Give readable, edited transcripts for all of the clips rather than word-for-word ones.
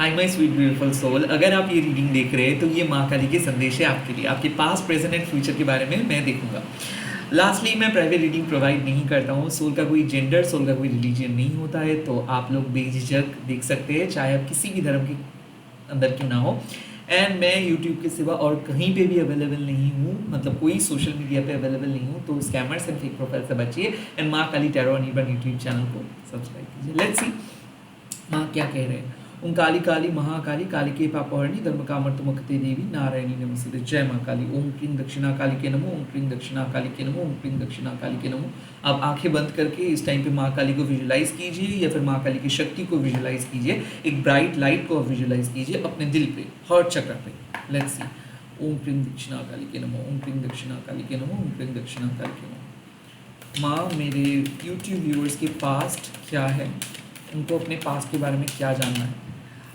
Hi my sweet beautiful soul, अगर आप ये रीडिंग देख रहे हैं तो ये माँ काली के संदेश है आपके लिए। आपके पास्ट प्रेजेंट एंड फ्यूचर के बारे में मैं देखूंगा। लास्टली, मैं प्राइवेट रीडिंग प्रोवाइड नहीं करता हूँ। सोल का कोई जेंडर, सोल का कोई रिलीजन नहीं होता है, तो आप लोग बेझिझक देख सकते हैं, चाहे आप किसी भी धर्म के अंदर क्यों ना हो। एंड मैं यूट्यूब के सिवा और कहीं पे भी अवेलेबल नहीं हूँ, मतलब कोई सोशल मीडिया पे अवेलेबल नहीं हूँ। तो स्कैमर्स एंड फेक प्रोफाइल से बचिए एंड माँ काली टैरो अनिर्बाण यूट्यूब चैनल को सब्सक्राइब कीजिए। लेट्स सी माँ क्या कह रहे हैं। ओम काली काली महाकाली कालिके पापहरणी धर्म कामर्तमुक्ते देवी नारायणी नमस्ते। जय माँ काली। ओम क्लीं दक्षिणा काली के नमो, ओम क्लीं दक्षिणा काली के नमो, ओम क्लीं दक्षिणा काली के नमो। आप आंखें बंद करके इस टाइम पे माँ काली को विजुलाइज कीजिए या फिर माँ काली की शक्ति को विजुलाइज कीजिए। एक ब्राइट लाइट को विजुलाइज कीजिए अपने दिल पे, हार्ट चक्र पे। Let's see. ओम क्लीं दक्षिणा काली के नमो, ओम क्लीं दक्षिणा काली के नमो, ओम क्लीं दक्षिणा काली के नमो। माँ, मेरे यूट्यूब व्यूअर्स के पास्ट क्या है, उनको अपने पास्ट के बारे में क्या जानना है।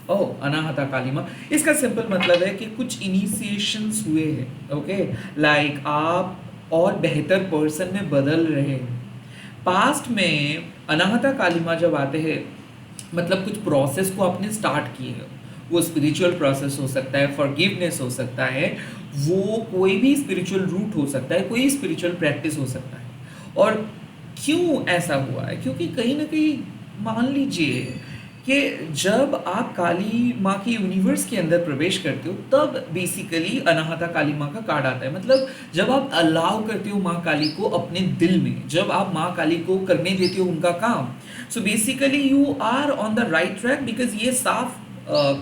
ओह, अनाहता काली माँ, इसका सिंपल मतलब है कि कुछ इनिशिएशंस हुए हैं। ओके, लाइक आप और बेहतर पर्सन में बदल रहे हैं। पास्ट में अनाहता काली माँ जब आते हैं, मतलब कुछ प्रोसेस को आपने स्टार्ट किए हो। वो स्पिरिचुअल प्रोसेस हो सकता है, फॉरगिवनेस हो सकता है, वो कोई भी स्पिरिचुअल रूट हो सकता है, कोई स्पिरिचुअल प्रैक्टिस हो सकता है। और क्यों ऐसा हुआ है, क्योंकि कहीं ना कहीं मान लीजिए कि जब आप काली माँ के यूनिवर्स के अंदर प्रवेश करते हो, तब बेसिकली अनाहता काली माँ का कार्ड आता है। मतलब जब आप अलाउ करते हो माँ काली को अपने दिल में, जब आप माँ काली को करने देते हो उनका काम, so basically you are on the right track. Because ये साफ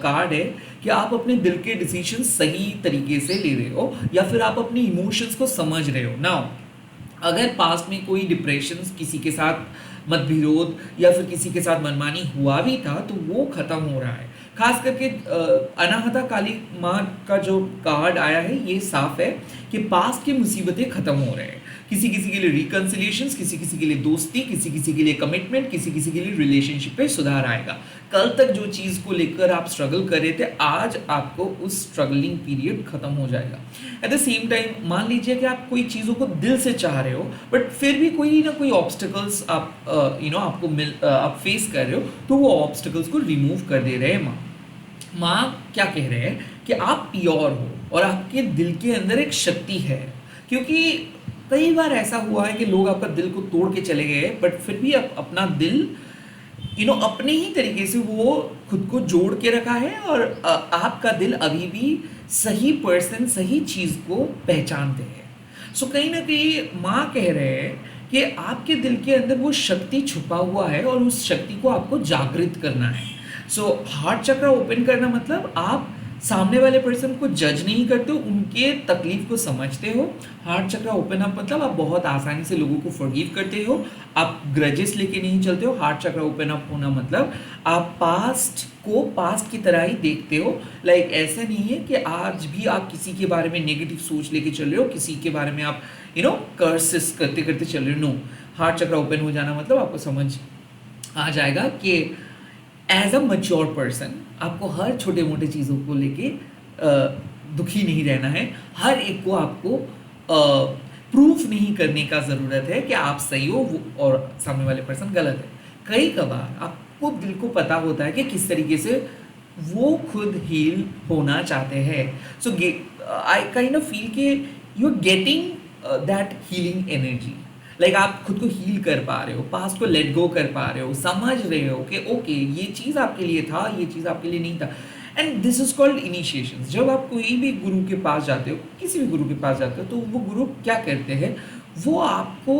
कार्ड है कि आप अपने दिल के डिसीजन सही तरीके से ले रहे हो या फिर आप अपने इमोशंस को समझ रहे हो। नाउ, अगर पास्ट में कोई डिप्रेशन, किसी के साथ मतविरोध या फिर किसी के साथ मनमानी हुआ भी था, तो वो खत्म हो रहा है। खास करके अनाहता काली माँ का जो कार्ड आया है, ये साफ है कि पास्ट की मुसीबतें खत्म हो रहे हैं। किसी किसी के लिए रिकन्सिलिएशंस, किसी किसी के लिए दोस्ती, किसी किसी के लिए कमिटमेंट, किसी किसी के लिए रिलेशनशिप पे सुधार आएगा। कल तक जो चीज़ को लेकर आप स्ट्रगल कर रहे थे, आज आपको उस स्ट्रगलिंग पीरियड खत्म हो जाएगा। एट द सेम टाइम मान लीजिए कि आप कोई चीज़ों को दिल से चाह रहे हो, बट फिर भी कोई ना कोई ऑब्स्टिकल्स आप आप फेस कर रहे हो, तो वो ऑब्स्टिकल्स को रिमूव कर दे रहे हैं माँ। माँ क्या कह रहे हैं कि आप प्योर हो और आपके दिल के अंदर एक शक्ति है। क्योंकि कई बार ऐसा हुआ है कि लोग आपका दिल को तोड़ के चले गए, बट फिर भी आप अपना दिल अपने ही तरीके से वो खुद को जोड़ के रखा है और आपका दिल अभी भी सही पर्सन, सही चीज़ को पहचानते हैं। सो कहीं ना कहीं माँ कह रहे हैं कि आपके दिल के अंदर वो शक्ति छुपा हुआ है और उस शक्ति को आपको जागृत करना है। सो हार्ट चक्र ओपन करना मतलब आप सामने वाले पर्सन को जज नहीं करते हो, उनके तकलीफ को समझते हो। हार्ट चक्र ओपन अप मतलब आप बहुत आसानी से लोगों को फॉरगिव करते हो, आप ग्रजेस लेके नहीं चलते हो। हार्ट चक्र ओपन अप होना मतलब आप पास्ट को पास्ट की तरह ही देखते हो। लाइक ऐसा नहीं है कि आज भी आप किसी के बारे में नेगेटिव सोच लेके चल रहे हो, किसी के बारे में आप कर्सेस करते करते चल रहे हो। नो, हार्ट चक्र ओपन हो जाना मतलब आपको समझ आ जाएगा कि एज अ मच्योर पर्सन आपको हर छोटे मोटे चीज़ों को लेके दुखी नहीं रहना है। हर एक को आपको प्रूफ नहीं करने का ज़रूरत है कि आप सही हो और सामने वाले पर्सन गलत है। कई कबार आपको दिल को पता होता है कि किस तरीके से वो खुद हील होना चाहते हैं। So I kind of feel कि you are getting that healing energy. Like आप खुद को हील कर पा रहे हो, पास्ट को लेट गो कर पा रहे हो, समझ रहे हो कि ओके ये चीज़ आपके लिए था, ये चीज़ आपके लिए नहीं था। And this is called initiation. जब आप कोई भी गुरु के पास जाते हो, किसी भी गुरु के पास जाते हो, तो वो गुरु क्या करते हैं, वो आपको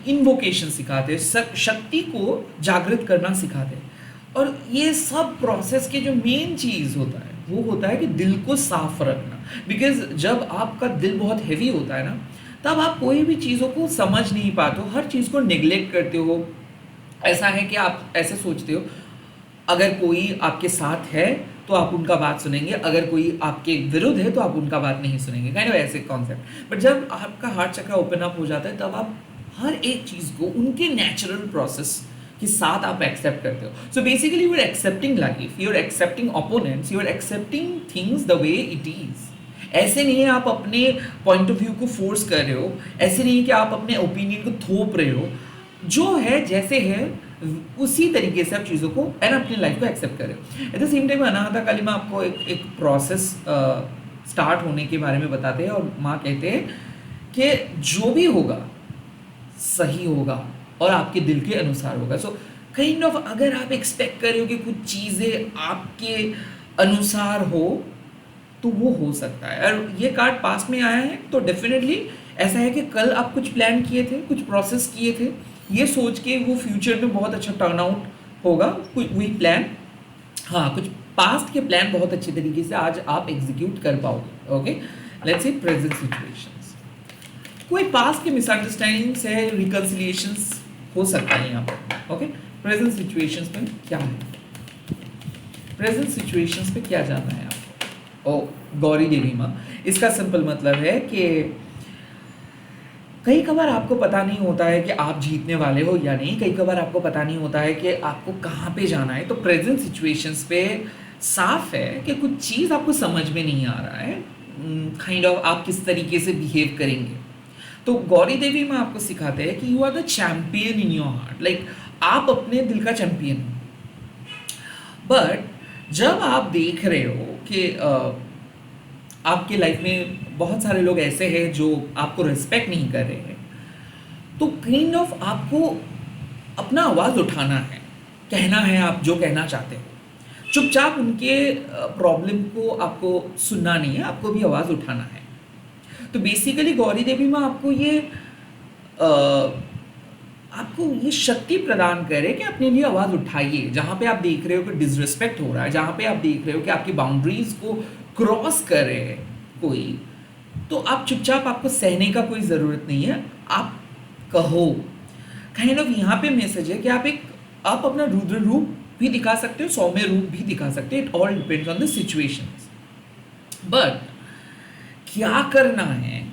इन्वोकेशन सिखाते हैं, शक्ति को जागृत करना सिखाते हैं। और ये सब प्रोसेस के जो मेन चीज़ होता है वो होता है कि दिल को साफ रखना। बिकॉज जब आपका दिल बहुत हैवी होता है ना, तब आप कोई भी चीज़ों को समझ नहीं पाते हो, हर चीज़ को नेग्लेक्ट करते हो। ऐसा है कि आप ऐसे सोचते हो अगर कोई आपके साथ है तो आप उनका बात सुनेंगे, अगर कोई आपके विरुद्ध है तो आप उनका बात नहीं सुनेंगे, काइंड ऑफ ऐसे कॉन्सेप्ट। बट जब आपका हार्ट चक्र ओपन अप हो जाता है, तब आप हर एक चीज़ को उनके नेचुरल प्रोसेस के साथ आप एक्सेप्ट करते हो। So basically you are accepting life, you are accepting opponents, you are accepting things the way it is. ऐसे नहीं है आप अपने पॉइंट ऑफ व्यू को फोर्स कर रहे हो, ऐसे नहीं है कि आप अपने ओपिनियन को थोप रहे हो। जो है जैसे है उसी तरीके से आप चीज़ों को एंड अपनी लाइफ को एक्सेप्ट करें। At the same time Anahata कालीमा आपको एक प्रोसेस स्टार्ट होने के बारे में बताते हैं और माँ कहते हैं कि जो भी होगा सही होगा और आपके दिल के अनुसार होगा। सो काइंड ऑफ अगर आप एक्सपेक्ट कर रहे हो कि कुछ चीज़ें आपके अनुसार हो तो वो हो सकता है। और ये कार्ड पास में आया है तो डेफिनेटली ऐसा है कि कल आप कुछ प्लान किए थे, कुछ प्रोसेस किए थे, ये सोच के वो फ्यूचर में बहुत अच्छा टर्न आउट होगा। कुछ वही प्लान, हाँ, कुछ पास्ट के प्लान बहुत अच्छे तरीके से आज आप एग्जीक्यूट कर पाओगे। Okay, let's see present situations. कोई पास्ट के मिसअंडरस्टैंडिंग्स है, रिकंसिलिएशंस हो सकता है यहाँ पर। ओके, प्रेजेंट सिचुएशंस में क्या है, प्रेजेंट सिचुएशंस पे क्या जानना है आपको? ओ गौरी देवी माँ, इसका सिंपल मतलब है कि कई कबार आपको पता नहीं होता है कि आप जीतने वाले हो या नहीं, कई कबार आपको पता नहीं होता है कि आपको कहाँ पे जाना है। तो प्रेजेंट सिचुएशंस पे साफ है कि कुछ चीज़ आपको समझ में नहीं आ रहा है, काइंड ऑफ आप किस तरीके से बिहेव करेंगे। तो गौरी देवी में आपको सिखाते हैं कि you are the champion in your heart, like आप अपने दिल का चैंपियन हो। बट जब आप देख रहे हो कि आपके लाइफ में बहुत सारे लोग ऐसे हैं जो आपको रिस्पेक्ट नहीं कर रहे हैं, तो काइंड ऑफ आपको अपना आवाज़ उठाना है, कहना है आप जो कहना चाहते हो। चुपचाप उनके प्रॉब्लम को आपको सुनना नहीं है, आपको भी आवाज़ उठाना है। तो बेसिकली गौरी देवी में आपको ये शक्ति प्रदान करे कि अपने लिए आवाज़ उठाइए। जहाँ पे आप देख रहे हो कि डिसरिस्पेक्ट हो रहा है, जहाँ पे आप देख रहे हो कि आपकी बाउंड्रीज को क्रॉस कर रहे हैं कोई, तो आप चुपचाप, आपको सहने का कोई ज़रूरत नहीं है, आप कहो। काइंड ऑफ यहाँ पे मैसेज है कि आप अपना रुद्र रूप भी दिखा सकते हो, सौम्य रूप भी दिखा सकते हो। It all depends on the situations. But क्या करना है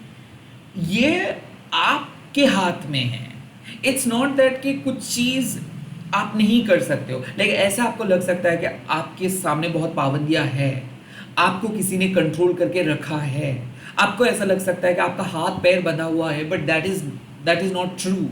ये आपके हाथ में है। इट्स नॉट दैट कि कुछ चीज़ आप नहीं कर सकते हो। लेकिन ऐसा आपको लग सकता है कि आपके सामने बहुत पाबंदियां है, आपको किसी ने कंट्रोल करके रखा है, आपको ऐसा लग सकता है कि आपका हाथ पैर बंधा हुआ है, but that is not true.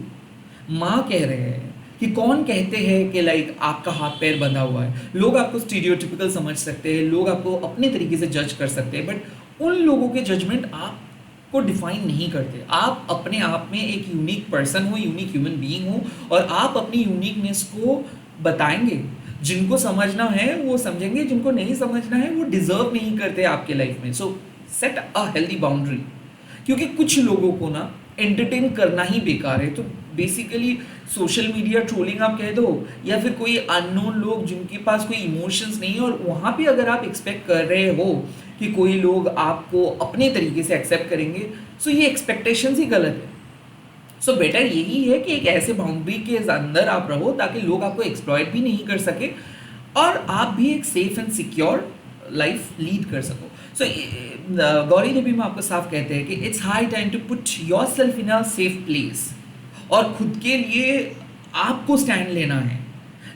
माँ कह रहे हैं कि कौन कहते हैं कि लाइक आपका हाथ पैर बंधा हुआ है। लोग आपको स्टीरियोटिपिकल समझ सकते हैं, लोग आपको अपने तरीके से जज कर सकते हैं, बट उन लोगों के जजमेंट आपको डिफाइन नहीं करते। आप अपने आप में एक यूनिक पर्सन हो, यूनिक ह्यूमन बीइंग हो, और आप अपनी यूनिकनेस को बताएंगे। जिनको समझना है वो समझेंगे, जिनको नहीं समझना है वो डिजर्व नहीं करते आपके लाइफ में। सो सेट अ हेल्दी बाउंड्री, क्योंकि कुछ लोगों को ना एंटरटेन करना ही बेकार है। तो बेसिकली सोशल मीडिया ट्रोलिंग आप कह दो, या फिर कोई अननोन लोग जिनके पास कोई इमोशंस नहीं है, और वहाँ पे अगर आप एक्सपेक्ट कर रहे हो कि कोई लोग आपको अपने तरीके से एक्सेप्ट करेंगे, सो ये एक्सपेक्टेशंस ही गलत है। सो बेटर यही है कि एक ऐसे बाउंड्री के अंदर आप रहो ताकि लोग आपको एक्सप्लॉइट भी नहीं कर सके और आप भी एक safe and secure life lead कर सको। सो गौरी देवी में आपको साफ कहते हैं कि it's high time to put yourself in a safe place, और खुद के लिए आपको स्टैंड लेना है।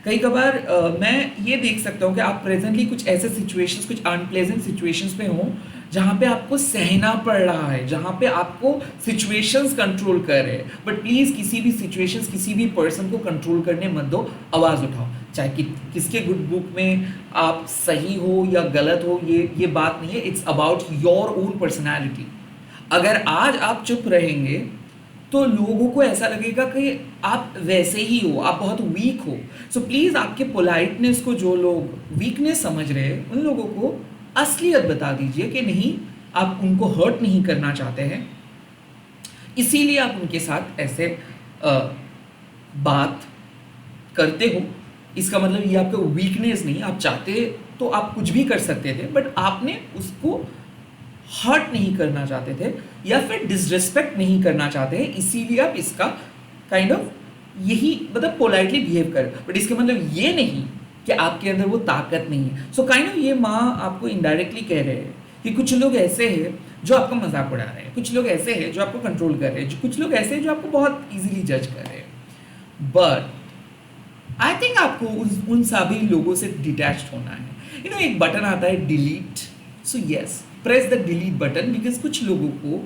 कई कबार मैं ये देख सकता हूँ कि आप प्रेजेंटली कुछ ऐसे सिचुएशंस, कुछ अनप्लेजेंट सिचुएशंस में हो जहाँ पे आपको सहना पड़ रहा है, जहाँ पे आपको सिचुएशंस कंट्रोल कर रहे हैं। बट प्लीज़ किसी भी सिचुएशंस, किसी भी पर्सन को कंट्रोल करने मत दो, आवाज़ उठाओ। चाहे किसके गुड बुक में आप सही हो या गलत हो, ये बात नहीं है। It's about your own personality. अगर आज आप चुप रहेंगे तो लोगों को ऐसा लगेगा कि आप वैसे ही हो, आप बहुत वीक हो। सो प्लीज़ आपके पोलाइटनेस को जो लोग वीकनेस समझ रहे हैं, उन लोगों को असलियत बता दीजिए कि नहीं, आप उनको हर्ट नहीं करना चाहते हैं, इसीलिए आप उनके साथ ऐसे बात करते हो। इसका मतलब ये आपका वीकनेस नहीं, आप चाहते तो आप कुछ भी कर सकते थे, बट आपने उसको हर्ट नहीं करना चाहते थे या फिर डिसरिस्पेक्ट नहीं करना चाहते हैं, इसीलिए आप इसका काइंड ऑफ यही मतलब पोलाइटली बिहेव कर। बट इसका मतलब ये नहीं कि आपके अंदर वो ताकत नहीं है। सो काइंड ऑफ ये माँ आपको इनडायरेक्टली कह रहे हैं कि कुछ लोग ऐसे हैं जो आपका मजाक उड़ा रहे हैं, कुछ लोग ऐसे हैं जो आपको कंट्रोल कर रहे हैं, कुछ लोग ऐसे हैं जो आपको बहुत ईजिली जज कर रहे हैं। बट आई थिंक आपको उन सभी लोगों से डिटैच्ड होना है। एक बटन आता है delete, so yes, press the delete button, because कुछ लोगों को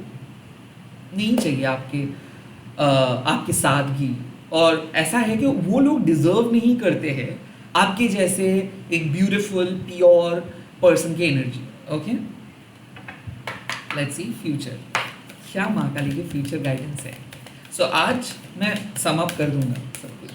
नहीं चाहिए आपके सादगी, और ऐसा है कि वो लोग डिजर्व नहीं करते हैं आपके जैसे एक ब्यूटीफुल प्योर पर्सन की energy. Okay, let's see future, क्या महाकाली के फ्यूचर गाइडेंस है। सो आज मैं सम अप कर दूंगा सब कुछ।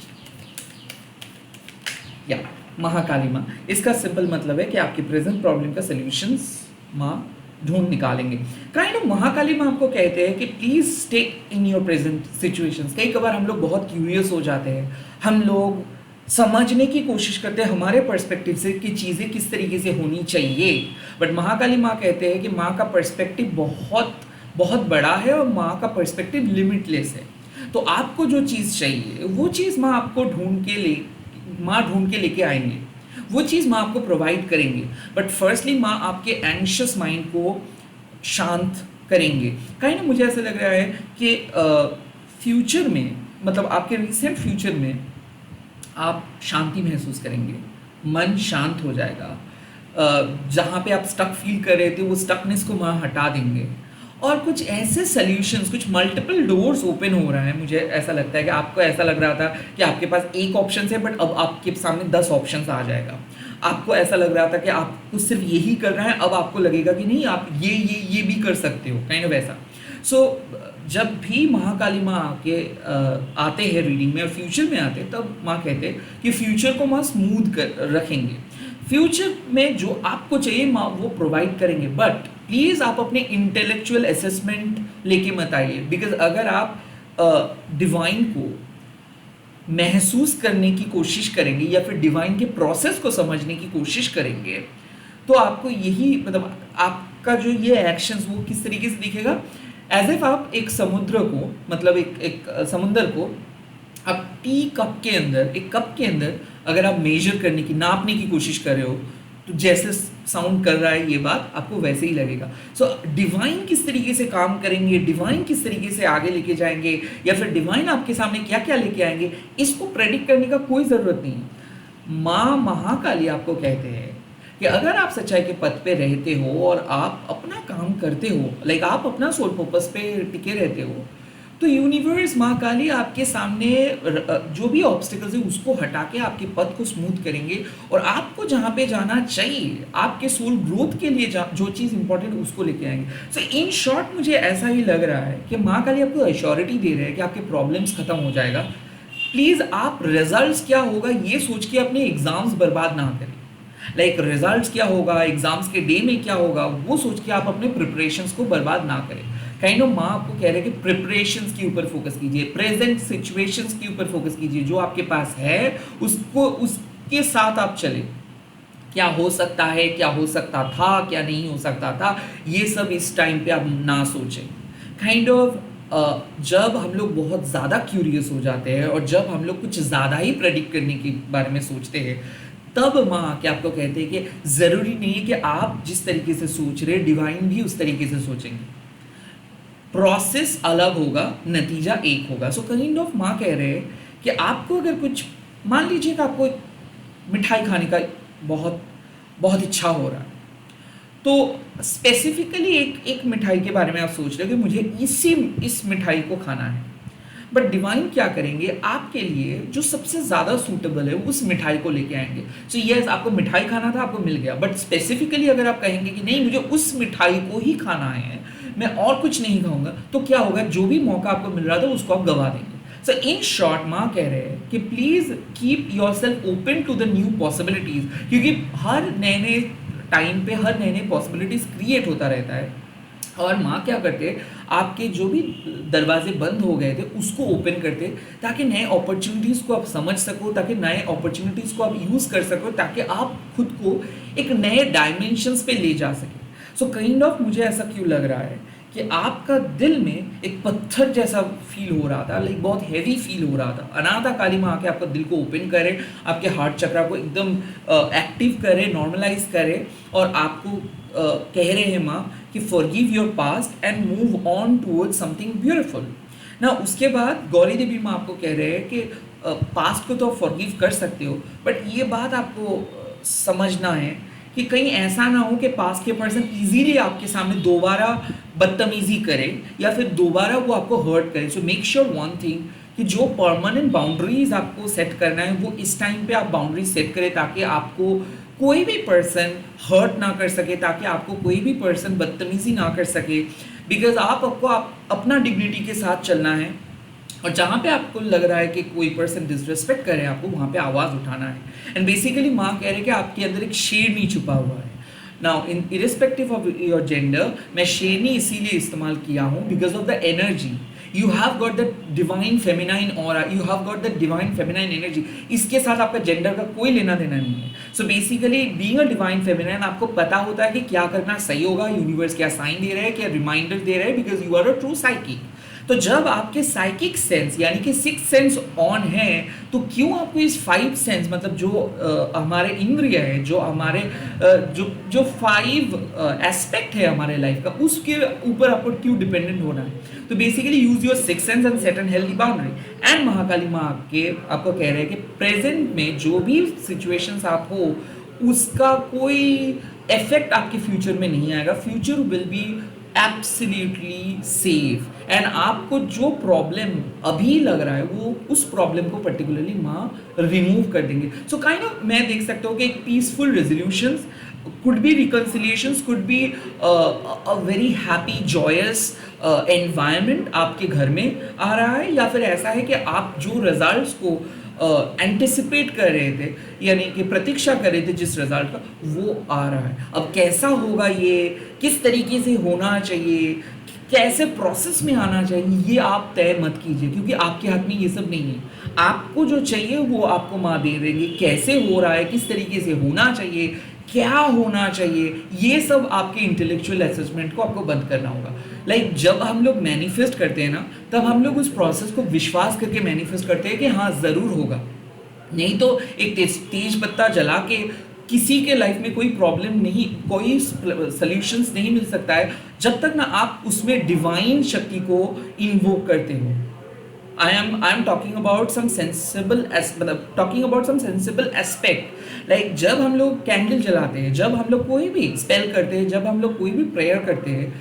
या महाकाली माँ, इसका सिंपल मतलब है कि आपके प्रेजेंट प्रॉब्लम का सॉल्यूशंस माँ ढूंढ निकालेंगे। काइंड ऑफ महाकाली माँ आपको कहते हैं कि please stay in your present situations. कई कबार हम लोग बहुत क्यूरियस हो जाते हैं, हम लोग समझने की कोशिश करते हैं हमारे पर्सपेक्टिव से कि चीज़ें किस तरीके से होनी चाहिए, बट महाकाली माँ कहते हैं कि माँ का पर्सपेक्टिव बहुत बहुत बड़ा है और माँ का पर्सपेक्टिव लिमिटलेस है। तो आपको जो चीज़ चाहिए वो चीज़ माँ आपको ढूंढ के लेके आएंगे, वो चीज़ माँ आपको प्रोवाइड करेंगे। बट फर्स्टली माँ आपके एंशियस माइंड को शांत करेंगे। कहीं ना मुझे ऐसा लग रहा है कि फ्यूचर में, मतलब आपके रिसेंट फ्यूचर में आप शांति महसूस करेंगे, मन शांत हो जाएगा। जहाँ पे आप स्टक फील कर रहे थे वो स्टकनेस को वहाँ हटा देंगे और कुछ ऐसे सॉल्यूशंस, कुछ मल्टीपल डोर्स ओपन हो रहा है। मुझे ऐसा लगता है कि आपको ऐसा लग रहा था कि आपके पास एक ऑप्शन है बट अब आपके सामने 10 ऑप्शंस आ जाएगा। आपको ऐसा लग रहा था कि आपको सिर्फ यही करना है, अब आपको लगेगा कि नहीं आप ये भी कर सकते हो, काइंड ऑफ ऐसा। सो जब भी महाकाली माँ आते हैं रीडिंग में और फ्यूचर में आते हैं, तब माँ कहते हैं कि फ्यूचर को माँ स्मूथ कर रखेंगे। फ्यूचर में जो आपको चाहिए माँ वो प्रोवाइड करेंगे, बट प्लीज़ आप अपने इंटेलेक्चुअल असेसमेंट लेके मत आइए। बिकॉज अगर आप डिवाइन को महसूस करने की कोशिश करेंगे या फिर डिवाइन के प्रोसेस को समझने की कोशिश करेंगे, तो आपको यही, मतलब आपका जो ये एक्शंस वो किस तरीके से दिखेगा, एज इफ आप एक समुद्र को, मतलब एक समुंदर को आप एक कप के अंदर अगर आप मेजर करने की, नापने की कोशिश कर रहे हो, तो जैसे साउंड कर रहा है ये बात आपको वैसे ही लगेगा। सो डिवाइन किस तरीके से काम करेंगे, डिवाइन किस तरीके से आगे लेके जाएंगे, या फिर डिवाइन आपके सामने क्या क्या लेके आएंगे, इसको प्रेडिक्ट करने का कोई ज़रूरत नहीं है। माँ महाकाली आपको कहते हैं कि अगर आप सच्चाई के पथ पे रहते हो और आप अपना काम करते हो, लाइक आप अपना सोल पर्पस पे टिके रहते हो, तो यूनिवर्स महाकाली आपके सामने जो भी ऑब्स्टिकल्स है उसको हटा के आपके पथ को स्मूथ करेंगे और आपको जहाँ पे जाना चाहिए, आपके सोल ग्रोथ के लिए जो चीज़ इंपॉर्टेंट है उसको लेके आएंगे। सो इन शॉर्ट मुझे ऐसा ही लग रहा है कि महाकाली आपको एश्योरिटी दे रहे हैं कि आपके प्रॉब्लम्स खत्म हो जाएगा। प्लीज़ आप रिजल्ट्स क्या होगा ये सोच के अपने एग्जाम्स बर्बाद ना करें। लाइक रिजल्ट्स क्या होगा, एग्जाम्स के डे में क्या होगा, वो सोच के आप अपने प्रिपरेशंस को बर्बाद ना करें। काइंड ऑफ माँ आपको कह रहे हैं कि प्रिपरेशंस के ऊपर फोकस कीजिए, प्रेजेंट सिचुएशंस के ऊपर फोकस कीजिए, जो आपके पास है उसके साथ आप चले। क्या हो सकता है, क्या हो सकता था, क्या नहीं हो सकता था, ये सब इस टाइम पे आप ना सोचें। काइंड ऑफ जब हम लोग बहुत ज़्यादा क्यूरियस हो जाते हैं और जब हम लोग कुछ ज़्यादा ही प्रेडिक्ट करने के बारे में सोचते हैं, तब माँ क्या आपको कहते हैं कि ज़रूरी नहीं है कि आप जिस तरीके से सोच रहे डिवाइन भी उस तरीके से सोचेंगे। प्रोसेस अलग होगा, नतीजा एक होगा। सो काइंड ऑफ माँ कह रहे हैं कि आपको अगर कुछ, मान लीजिए कि आपको मिठाई खाने का बहुत बहुत इच्छा हो रहा है, तो स्पेसिफिकली एक मिठाई के बारे में आप सोच रहे हो कि मुझे इस मिठाई को खाना है, बट डिवाइन क्या करेंगे, आपके लिए जो सबसे ज़्यादा सूटेबल है उस मिठाई को लेके आएंगे। सो यस, आपको मिठाई खाना था, आपको मिल गया, बट स्पेसिफिकली अगर आप कहेंगे कि नहीं मुझे उस मिठाई को ही खाना है, मैं और कुछ नहीं खाऊंगा, तो क्या होगा, जो भी मौका आपको मिल रहा था उसको आप गवा देंगे। सो इन शॉर्ट माँ कह रहे हैं कि please keep yourself open to the new possibilities, क्योंकि हर नए नए टाइम पे हर नए नए पॉसिबिलिटीज़ क्रिएट होता रहता है। और माँ क्या करते, आपके जो भी दरवाजे बंद हो गए थे उसको ओपन करते, ताकि नए अपॉर्चुनिटीज़ को आप समझ सको, ताकि नए अपॉर्चुनिटीज़ को आप यूज़ कर सको, ताकि आप खुद को एक नए डायमेंशंस पे ले जा सके। सो काइंड ऑफ मुझे ऐसा क्यों लग रहा है कि आपका दिल में एक पत्थर जैसा फील हो रहा था, लाइक बहुत हैवी फील हो रहा था। अनाथा काली माँ आके आपका दिल को ओपन करे, आपके हार्ट चक्रा को एकदम एक्टिव करे, नॉर्मलाइज करे, और आपको कह रहे हैं माँ कि forgive your past and move on towards something beautiful ना। उसके बाद गौरी देवी माँ आपको कह रहे हैं कि पास्ट को तो फॉरगिव कर सकते हो, बट ये बात आपको समझना है कि कहीं ऐसा ना हो कि पास्ट के पर्सन इजीली आपके सामने दोबारा बदतमीजी करे या फिर दोबारा वो आपको हर्ट करे। So make sure one thing कि जो परमानेंट बाउंड्रीज आपको सेट करना है वो इस टाइम पे आप बाउंड्री सेट करें, ताकि आपको कोई भी पर्सन हर्ट ना कर सके, ताकि आपको कोई भी पर्सन बदतमीजी ना कर सके। बिकॉज आपको अपना डिग्निटी के साथ चलना है, और जहाँ पे आपको लग रहा है कि कोई पर्सन डिसरिस्पेक्ट करे आपको, वहाँ पे आवाज़ उठाना है। एंड बेसिकली माँ कह रहे हैं कि आपके अंदर एक शेरनी छुपा हुआ है। Now in irrespective of your gender, मैं शेरनी इसीलिए इस्तेमाल किया हूँ because of the energy. You have got the divine feminine aura, you have got the divine feminine energy. इसके साथ आपका जेंडर का कोई लेना देना नहीं है। So basically being a divine feminine, आपको पता होता है कि क्या करना सही होगा, यूनिवर्स क्या साइन दे रहा है, क्या रिमाइंडर दे रहा है, because you are a true psychic. तो जब आपके साइकिक सेंस यानी कि 6 सेंस ऑन है, तो क्यों आपको इस 5 सेंस, मतलब जो हमारे इंद्रिय है, जो हमारे जो 5 एस्पेक्ट है हमारे लाइफ का, उसके ऊपर आपको क्यों डिपेंडेंट होना है। तो basically use your 6 sense and set N healthy boundary. And Mahakali माँ के आपको कह रहे हैं कि प्रेजेंट में जो भी सिचुएशंस आप हो, उसका कोई इफेक्ट आपके फ्यूचर में नहीं आएगा। Future will be absolutely safe. And आपको जो प्रॉब्लम अभी लग रहा है, वो उस प्रॉब्लम को पर्टिकुलरली माँ रिमूव कर देंगे। सो काइंड ऑफ मैं देख सकता हूँ कि एक peaceful resolutions, could be reconciliations, could be a very happy joyous environment आपके घर में आ रहा है, या फिर ऐसा है कि आप जो रिजल्ट्स को एंटिसिपेट कर रहे थे, यानी कि प्रतीक्षा कर रहे थे जिस रिजल्ट का, वो आ रहा है। अब कैसा होगा, ये किस तरीके से होना चाहिए, कैसे प्रोसेस में आना चाहिए, ये आप तय मत कीजिए, क्योंकि आपके हाथ में ये सब नहीं है। आपको जो चाहिए वो आपको माँ दे देंगे। कैसे हो रहा है, किस तरीके से होना चाहिए, क्या होना चाहिए, ये सब आपके इंटेलेक्चुअल असेसमेंट को आपको बंद करना होगा। जब हम लोग मैनिफेस्ट करते हैं ना, तब हम लोग उस प्रोसेस को विश्वास करके मैनिफेस्ट करते हैं कि हाँ ज़रूर होगा। नहीं तो एक तेज पत्ता जला के किसी के लाइफ में कोई प्रॉब्लम नहीं, कोई सॉल्यूशंस नहीं मिल सकता है, जब तक ना आप उसमें डिवाइन शक्ति को इन्वोक करते हो। I am talking about some sensible aspect। जब हम लोग कैंडल जलाते हैं, जब हम लोग कोई भी स्पेल करते हैं, जब हम लोग कोई भी प्रेयर करते हैं,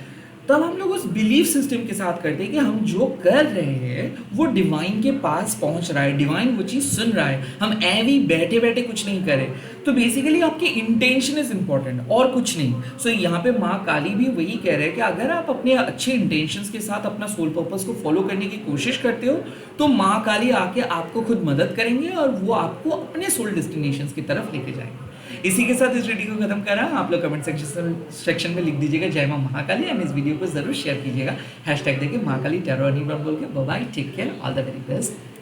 तब हम लोग उस बिलीफ सिस्टम के साथ करते हैं कि हम जो कर रहे हैं वो डिवाइन के पास पहुंच रहा है, डिवाइन वो चीज़ सुन रहा है, हम ऐवी बैठे बैठे कुछ नहीं करें। तो बेसिकली आपकी इंटेंशन इज इंपॉर्टेंट और कुछ नहीं। सो यहाँ पे माँ काली भी वही कह रहे हैं कि अगर आप अपने अच्छे इंटेंशंस के साथ अपना सोल पर्पस को फॉलो करने की कोशिश करते हो, तो माँ काली आके आपको खुद मदद करेंगे और वो आपको अपने सोल डेस्टिनेशंस की तरफ लेके जाएंगे। इसी के साथ इस वीडियो को खत्म कर रहा हूँ। आप लोग कमेंट सेक्शन में लिख दीजिएगा जय माँ महाकाली, एंड इस वीडियो को जरूर शेयर कीजिएगा हैशटैग देके महाकाली टैरो बोल के। Bye bye, take care, all the very best.